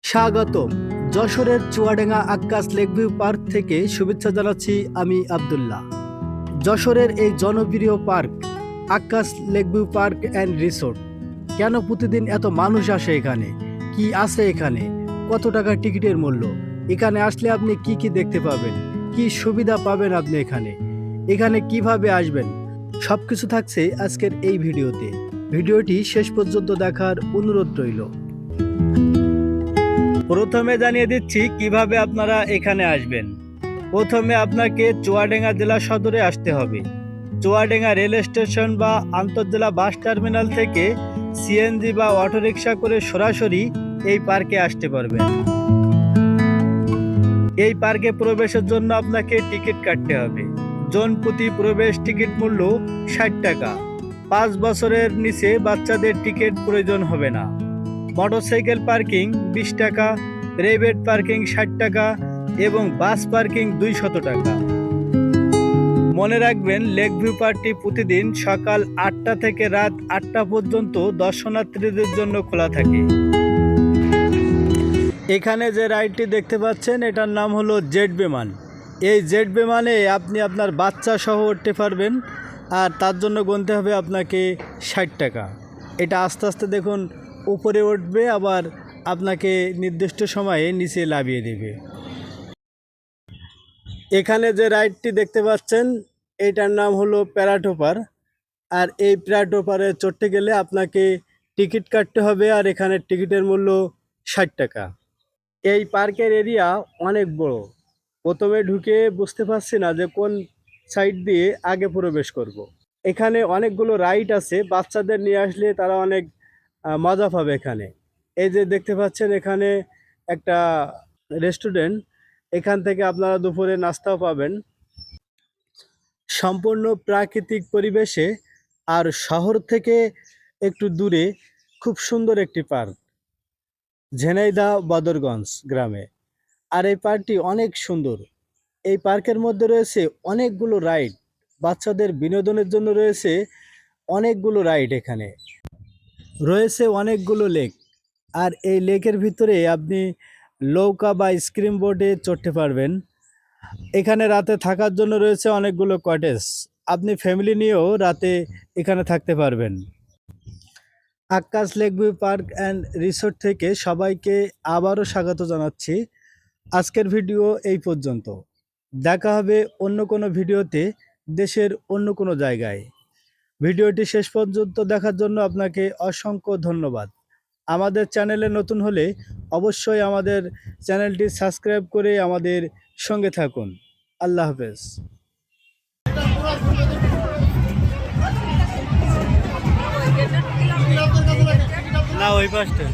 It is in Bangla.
স্বাগতম। যশোরের Chuadanga Akkas lake view park থেকে শুভেচ্ছা জানাচ্ছি আমি আব্দুল্লাহ। যশোরের এই জনপ্রিয় park Akkas lake view park and resort, কেন প্রতিদিন এত মানুষ আসে এখানে, কি আছে এখানে, কত টাকা টিকিটের মূল্য, এখানে আসলে আপনি কি কি দেখতে পাবেন, কি সুবিধা পাবেন আপনি এখানে কিভাবে আসবেন, সবকিছু থাকছে আজকের এই ভিডিওতে। ভিডিওটি শেষ পর্যন্ত দেখার অনুরোধ রইল। প্রথমে জানিয়ে দিচ্ছি কিভাবে আপনারা এখানে আসবেন। প্রথমে আপনাকে চুয়াডাঙ্গা জেলা সদরে আসতে হবে। চুয়াডাঙ্গা রেল স্টেশন বা আন্তঃজেলা বাস টার্মিনাল থেকে সিএনজি বা অটোরিকশা করে সরাসরি এই পার্কে আসতে পারবেন। এই পার্কে প্রবেশের জন্য আপনাকে টিকিট কাটতে হবে। জন প্রতি প্রবেশ টিকিট মূল্য 60 টাকা। 5 বছরের নিচে বাচ্চাদের টিকিট প্রয়োজন হবে না। মোটরসাইকেল পার্কিং 20 টাকা, প্রাইভেট পার্কিং 60 টাকা এবং বাস পার্কিং 200 টাকা। মনে রাখবেন, লেক ভিউ পার্কটি প্রতিদিন সকাল 8টা থেকে রাত 8টা পর্যন্ত দর্শনার্থীদের জন্য খোলা থাকে। এখানে যে রাইডটি দেখতে পাচ্ছেন এটার নাম হলো জেট বিমান। এই জেট বিমানে আপনি আপনার বাচ্চা সহ উঠতে পারবেন, আর তার জন্য গুনতে হবে আপনাকে 60 টাকা। এটা আস্তে আস্তে দেখুন উপরে উঠবে, আবার আপনাকে নির্দিষ্ট সময়ে নিচে নামিয়ে দেবে। এখানে যে রাইডটি দেখতে পাচ্ছেন এটার নাম হলো প্যারাটোপার। আর এই প্যারাটোপারে চড়তে গেলে আপনাকে টিকিট কাটতে হবে, আর এখানে টিকিটের মূল্য 60 টাকা। এই পার্কের এরিয়া অনেক বড়। প্রথমে ঢুকে বুঝতে পারছি না যে কোন সাইড দিয়ে আগে প্রবেশ করব। এখানে অনেকগুলো রাইড আছে, বাচ্চাদের নিয়ে আসলে তারা অনেক মজা পাবে এখানে। এই যে দেখতে পাচ্ছেন এখানে একটা রেস্টুরেন্ট, এখান থেকে আপনারা দুপুরে নাস্তাও পাবেন। সম্পূর্ণ প্রাকৃতিক পরিবেশে আর শহর থেকে একটু দূরে খুব সুন্দর একটি পার্ক, ঝিনাইদহ বদরগঞ্জ গ্রামে। আর এই পার্কটি অনেক সুন্দর। এই পার্কের মধ্যে রয়েছে অনেকগুলো রাইড, বাচ্চাদের বিনোদনের জন্য রয়েছে অনেকগুলো রাইড। এখানে রয়েছে অনেকগুলো লেক, আর এই লেকের ভিতরে আপনি নৌকা বা স্ক্রিম বোর্ডে চড়তে পারবেন। এখানে রাতে থাকার জন্য রয়েছে অনেকগুলো কটেজ, আপনি ফ্যামিলি নিয়েও রাতে এখানে থাকতে পারবেন। Akkas lake view park and resort থেকে সবাইকে আবারও স্বাগত জানাচ্ছি। আজকের ভিডিও এই পর্যন্ত। দেখা হবে অন্য কোনো ভিডিওতে, দেশের অন্য কোনো জায়গায়। ভিডিওটি শেষ পর্যন্ত দেখার জন্য আপনাকে অসংখ্য ধন্যবাদ। আমাদের চ্যানেলে নতুন হলে অবশ্যই আমাদের চ্যানেলটি সাবস্ক্রাইব করে আমাদের সঙ্গে থাকুন। আল্লাহ হাফেজ। না ওই পাশটা